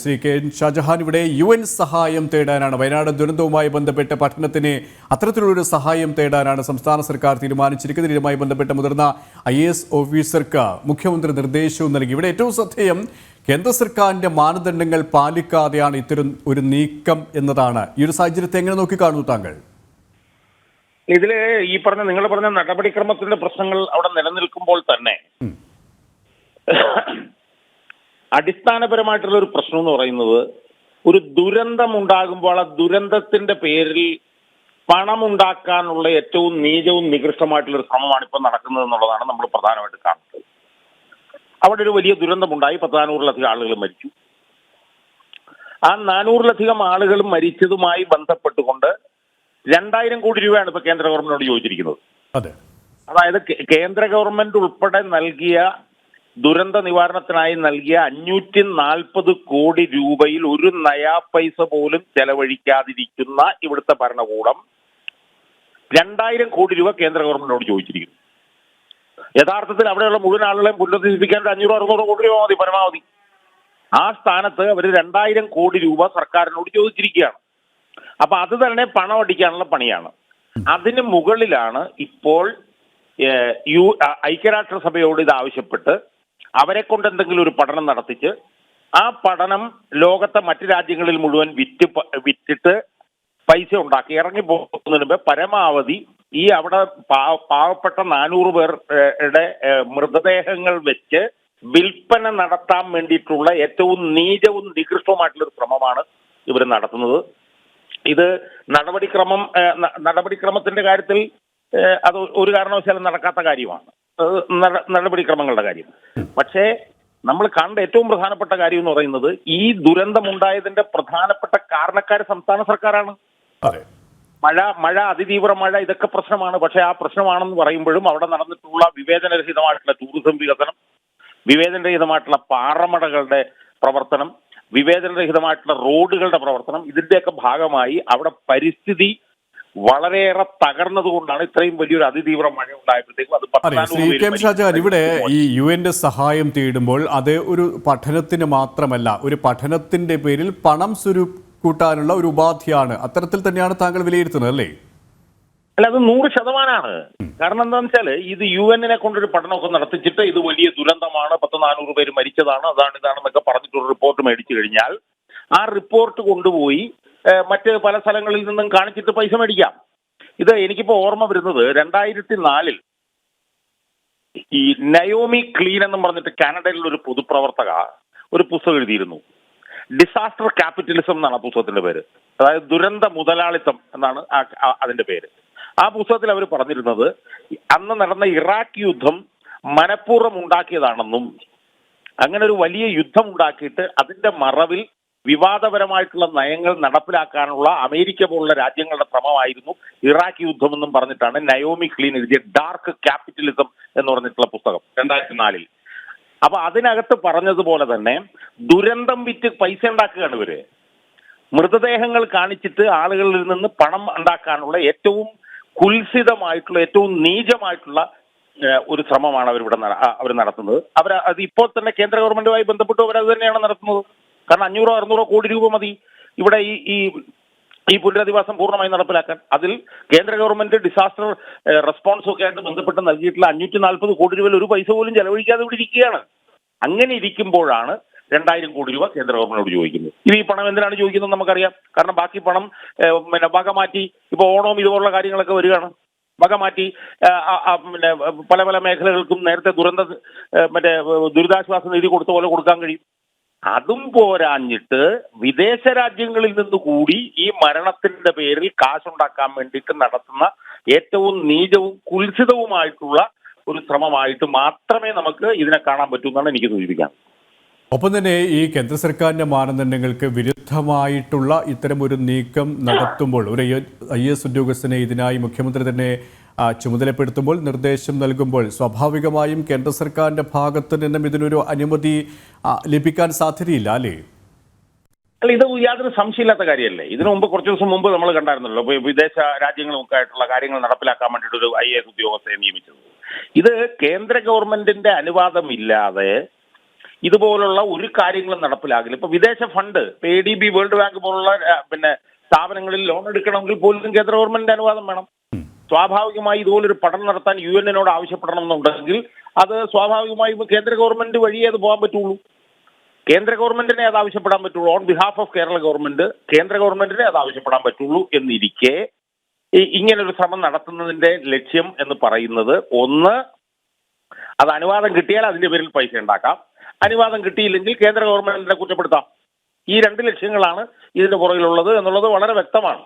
Shri K N Shah Jahan ഇവിടെ UN സഹായം തേടാനാണ് വയനാട് ദുരന്തവുമായി ബന്ധപ്പെട്ട പഠനത്തിന് അത്തരത്തിലുള്ളൊരു സഹായം തേടാനാണ് സംസ്ഥാന സർക്കാർ തീരുമാനിച്ചിരിക്കുന്നത്. ഇതുമായി ബന്ധപ്പെട്ട മുതിർന്ന IAS ഓഫീസർക്ക് മുഖ്യമന്ത്രി നിർദ്ദേശവും നൽകി. ഇവിടെ ഏറ്റവും ശ്രദ്ധേയം കേന്ദ്ര സർക്കാരിന്റെ മാനദണ്ഡങ്ങൾ പാലിക്കാതെയാണ് ഇത്തരം ഒരു നീക്കം എന്നതാണ്. ഈ ഒരു സാഹചര്യത്തെ എങ്ങനെ നോക്കിക്കാണുന്നു താങ്കൾ? ഇതില് നിങ്ങൾ പറഞ്ഞ നടപടിക്രമത്തിന്റെ പ്രശ്നങ്ങൾ അവിടെ നിലനിൽക്കുമ്പോൾ തന്നെ അടിസ്ഥാനപരമായിട്ടുള്ള ഒരു പ്രശ്നം എന്ന് പറയുന്നത്, ഒരു ദുരന്തം ഉണ്ടാകുമ്പോൾ ആ ദുരന്തത്തിന്റെ പേരിൽ പണമുണ്ടാക്കാനുള്ള ഏറ്റവും നീചവും നികൃഷ്ടമായിട്ടുള്ള ഒരു ശ്രമമാണ് ഇപ്പം നടക്കുന്നത് എന്നുള്ളതാണ് നമ്മൾ പ്രധാനമായിട്ട് കാണുന്നത്. അവിടെ ഒരു വലിയ ദുരന്തമുണ്ടായി, 400-ലധികം ആളുകൾ മരിച്ചു. ആ 400-ലധികം ആളുകൾ മരിച്ചതുമായി ബന്ധപ്പെട്ടുകൊണ്ട് 2000 കോടി രൂപയാണ് ഇപ്പൊ കേന്ദ്ര ഗവൺമെന്റിനോട് ചോദിച്ചിരിക്കുന്നത്. അതായത് കേന്ദ്ര ഗവൺമെന്റ് ഉൾപ്പെടെ നൽകിയ ദുരന്ത നിവാരണത്തിനായി നൽകിയ 540 കോടി രൂപയിൽ ഒരു നയാ പൈസ പോലും ചെലവഴിക്കാതിരിക്കുന്ന ഇവിടുത്തെ ഭരണകൂടം 2000 കോടി രൂപ കേന്ദ്ര ഗവൺമെന്റിനോട് ചോദിച്ചിരിക്കുന്നു. യഥാർത്ഥത്തിൽ അവിടെയുള്ള മുഴുവൻ ആളുകളെയും പുനരുദ്ധരിപ്പിക്കാൻ 500-600 കോടി രൂപ മതി പരമാവധി. ആ സ്ഥാനത്ത് അവർ 2000 കോടി രൂപ സർക്കാരിനോട് ചോദിച്ചിരിക്കുകയാണ്. അപ്പൊ അത് തന്നെ പണം അടിക്കാനുള്ള പണിയാണ്. അതിന് മുകളിലാണ് ഇപ്പോൾ ഐക്യരാഷ്ട്രസഭയോട് ഇത് ആവശ്യപ്പെട്ട് അവരെ കൊണ്ട് എന്തെങ്കിലും ഒരു പഠനം നടത്തിച്ച് ആ പഠനം ലോകത്തെ മറ്റു രാജ്യങ്ങളിൽ മുഴുവൻ വിറ്റിട്ട് പൈസ ഉണ്ടാക്കി ഇറങ്ങി പോകുന്നതിന് മുമ്പ് പരമാവധി ഈ അവിടെ പാവപ്പെട്ട 400 പേരുടെ മൃതദേഹങ്ങൾ വെച്ച് വിൽപ്പന നടത്താൻ വേണ്ടിയിട്ടുള്ള ഏറ്റവും നീചവും നികൃഷ്ടവുമായിട്ടുള്ള ഒരു ശ്രമമാണ് ഇവർ നടത്തുന്നത്. ഇത് നടപടിക്രമത്തിന്റെ കാര്യത്തിൽ അത് ഒരു കാരണവശാലും നടക്കാത്ത കാര്യമാണ്, നടപടിക്രമങ്ങളുടെ കാര്യം. പക്ഷേ നമ്മൾ കണ്ട ഏറ്റവും പ്രധാനപ്പെട്ട കാര്യം എന്ന് പറയുന്നത്, ഈ ദുരന്തമുണ്ടായതിന്റെ പ്രധാനപ്പെട്ട കാരണക്കാർ സംസ്ഥാന സർക്കാരാണ്. മഴ അതിതീവ്ര മഴ ഇതൊക്കെ പ്രശ്നമാണ്. പക്ഷെ ആ പ്രശ്നമാണെന്ന് പറയുമ്പോഴും അവിടെ നടന്നിട്ടുള്ള വിവേചനരഹിതമായിട്ടുള്ള ടൂറിസം വികസനം, വിവേചനരഹിതമായിട്ടുള്ള പാറമടകളുടെ പ്രവർത്തനം, വിവേചനരഹിതമായിട്ടുള്ള റോഡുകളുടെ പ്രവർത്തനം, ഇതിന്റെയൊക്കെ ഭാഗമായി അവിടെ പരിസ്ഥിതി വളരെയേറെ തകർന്നതുകൊണ്ടാണ് ഇത്രയും വലിയൊരു അതിതീവ്ര മഴ ഉണ്ടായപ്പോഴത്തേക്കും ഇവിടെ ഈ UN സഹായം തേടുമ്പോൾ അത് ഒരു പഠനത്തിന് മാത്രമല്ല, ഒരു പഠനത്തിന്റെ പേരിൽ പണം കൂട്ടാനുള്ള ഒരു ഉപാധിയാണ്. അത്തരത്തിൽ തന്നെയാണ് താങ്കൾ വിലയിരുത്തുന്നത് അല്ലേ? അല്ല, അത് 100%. കാരണം എന്താണെന്ന് വെച്ചാൽ ഇത് UN കൊണ്ടൊരു പഠനമൊക്കെ നടത്തിച്ചിട്ട് ഇത് വലിയ ദുരന്തമാണ്, 400 പേര് മരിച്ചതാണ്, ഇതാണെന്നൊക്കെ പറഞ്ഞിട്ടൊരു റിപ്പോർട്ട് മേടിച്ചു കഴിഞ്ഞാൽ ആ റിപ്പോർട്ട് കൊണ്ടുപോയി മറ്റ് പല സ്ഥലങ്ങളിൽ നിന്നും കാണിച്ചിട്ട് പൈസ മേടിക്കാം. ഇത് എനിക്കിപ്പോ ഓർമ്മ വരുന്നത് 2004 ഈ നയോമി ക്ലീൻ എന്നും പറഞ്ഞിട്ട് കാനഡയിലുള്ള ഒരു പൊതുപ്രവർത്തക ഒരു പുസ്തകം എഴുതിയിരുന്നു. ഡിസാസ്റ്റർ ക്യാപിറ്റലിസം എന്നാണ് ആ പുസ്തകത്തിന്റെ പേര്. അതായത് ദുരന്ത മുതലാളിത്തം എന്നാണ് അതിന്റെ പേര്. ആ പുസ്തകത്തിൽ അവർ പറഞ്ഞിരുന്നത്, അന്ന് നടന്ന ഇറാഖ് യുദ്ധം മനഃപൂർവ്വം ഉണ്ടാക്കിയതാണെന്നും അങ്ങനെ ഒരു വലിയ യുദ്ധം ഉണ്ടാക്കിയിട്ട് അതിന്റെ മറവിൽ വിവാദപരമായിട്ടുള്ള നയങ്ങൾ നടപ്പിലാക്കാനുള്ള അമേരിക്ക പോലുള്ള രാജ്യങ്ങളുടെ ശ്രമമായിരുന്നു ഇറാഖ് യുദ്ധം എന്നും പറഞ്ഞിട്ടാണ് നയോമി ക്ലീൻ എഴുതിയ ഡാർക്ക് ക്യാപിറ്റലിസം എന്ന് പറഞ്ഞിട്ടുള്ള പുസ്തകം 2004. അപ്പൊ അതിനകത്ത് പറഞ്ഞതുപോലെ തന്നെ ദുരന്തം വിറ്റ് പൈസ ഉണ്ടാക്കുകയാണ് ഇവര്. മൃതദേഹങ്ങൾ കാണിച്ചിട്ട് ആളുകളിൽ നിന്ന് പണം ഉണ്ടാക്കാനുള്ള ഏറ്റവും കുൽസിതമായിട്ടുള്ള, ഏറ്റവും നീചമായിട്ടുള്ള ഒരു ശ്രമമാണ് അവർ നടത്തുന്നത്. അത് ഇപ്പോൾ തന്നെ കേന്ദ്ര ഗവൺമെന്റുമായി ബന്ധപ്പെട്ട് അവരത് തന്നെയാണ് നടത്തുന്നത്. കാരണം 500-600 കോടി രൂപ മതി ഇവിടെ ഈ പുനരധിവാസം പൂർണ്ണമായി നടപ്പിലാക്കാൻ. അതിൽ കേന്ദ്ര ഗവൺമെന്റ് ഡിസാസ്റ്റർ റെസ്പോൺസ് ഒക്കെ ആയിട്ട് ബന്ധപ്പെട്ട് നൽകിയിട്ടുള്ള 540 കോടി രൂപയിൽ ഒരു പൈസ പോലും ചെലവഴിക്കാതെ ഇവിടെ ഇരിക്കുകയാണ്. അങ്ങനെ ഇരിക്കുമ്പോഴാണ് 2000 കോടി രൂപ കേന്ദ്ര ഗവൺമെന്റിനോട് ചോദിക്കുന്നത്. ഈ പണം എന്തിനാണ് ചോദിക്കുന്നത് നമുക്കറിയാം. കാരണം ബാക്കി പണം വക മാറ്റി, ഇപ്പൊ ഓണവും ഇതുപോലുള്ള കാര്യങ്ങളൊക്കെ വരികയാണ്, വക മാറ്റി പല പല മേഖലകൾക്കും നേരത്തെ ദുരിതാശ്വാസ നിധി കൊടുത്ത പോലെ കൊടുക്കാൻ കഴിയും. അതും പോരാഞ്ഞിട്ട് വിദേശ രാജ്യങ്ങളിൽ നിന്ന് കൂടി ഈ മരണത്തിന്റെ പേരിൽ കാശുണ്ടാക്കാൻ വേണ്ടിയിട്ട് നടത്തുന്ന ഏറ്റവും നീചവും കുൽസിതവുമായിട്ടുള്ള ഒരു ശ്രമമായിട്ട് മാത്രമേ നമുക്ക് ഇതിനെ കാണാൻ പറ്റൂ എന്നാണ് എനിക്ക് സൂചിപ്പിക്കാൻ. ഒപ്പം തന്നെ ഈ കേന്ദ്ര സർക്കാരിന്റെ മാനദണ്ഡങ്ങൾക്ക് വിരുദ്ധമായിട്ടുള്ള ഇത്തരം ഒരു നീക്കം നടത്തുമ്പോൾ ഒരു IAS ഉദ്യോഗസ്ഥനെ ഇതിനായി മുഖ്യമന്ത്രി തന്നെ ചുമതലപ്പെടുത്തുമ്പോൾ, നിർദ്ദേശം നൽകുമ്പോൾ, സ്വാഭാവികമായും കേന്ദ്ര സർക്കാരിന്റെ ഭാഗത്ത് നിന്നും ഇതിനൊരു അനുമതി ലഭിക്കാൻ സാധ്യതയില്ല അല്ലേ? അല്ല, ഇത് യാതൊരു സംശയമില്ലാത്ത കാര്യമല്ലേ. ഇതിനു മുമ്പ് കുറച്ചു ദിവസം മുമ്പ് നമ്മൾ കണ്ടായിരുന്നല്ലോ വിദേശ രാജ്യങ്ങളുമൊക്കെ ആയിട്ടുള്ള കാര്യങ്ങൾ നടപ്പിലാക്കാൻ വേണ്ടിയിട്ട് ഒരു IAS ഉദ്യോഗസ്ഥയെ നിയമിച്ചത്. ഇത് കേന്ദ്ര ഗവൺമെന്റിന്റെ അനുവാദമില്ലാതെ ഇതുപോലുള്ള ഒരു കാര്യങ്ങളും നടപ്പിലാകില്ല. ഇപ്പൊ വിദേശ ഫണ്ട്, ADB, വേൾഡ് ബാങ്ക് പോലുള്ള സ്ഥാപനങ്ങളിൽ ലോൺ എടുക്കണമെങ്കിൽ പോലും കേന്ദ്ര ഗവൺമെന്റിന്റെ അനുവാദം വേണം. സ്വാഭാവികമായി ഇതുപോലൊരു പഠനം നടത്താൻ UN ആവശ്യപ്പെടണം എന്നുണ്ടെങ്കിൽ അത് സ്വാഭാവികമായും കേന്ദ്ര ഗവൺമെന്റ് വഴിയേ അത് പോകാൻ പറ്റുള്ളൂ. കേന്ദ്ര ഗവൺമെന്റിനെ അത് ആവശ്യപ്പെടാൻ പറ്റുള്ളൂ. On behalf of Kerala government കേന്ദ്ര ഗവൺമെന്റിനെ അത് ആവശ്യപ്പെടാൻ പറ്റുള്ളൂ എന്നിരിക്കെ ഇങ്ങനൊരു ശ്രമം നടത്തുന്നതിന്റെ ലക്ഷ്യം എന്ന് പറയുന്നത്, ഒന്ന്, അത് അനുവാദം കിട്ടിയാൽ അതിന്റെ പേരിൽ പൈസ ഉണ്ടാക്കാം, അനുവാദം കിട്ടിയില്ലെങ്കിൽ കേന്ദ്ര ഗവൺമെന്റിനെ കുറ്റപ്പെടുത്താം. ഈ രണ്ട് ലക്ഷ്യങ്ങളാണ് ഇതിന്റെ പുറകിലുള്ളത് എന്നുള്ളത് വളരെ വ്യക്തമാണ്.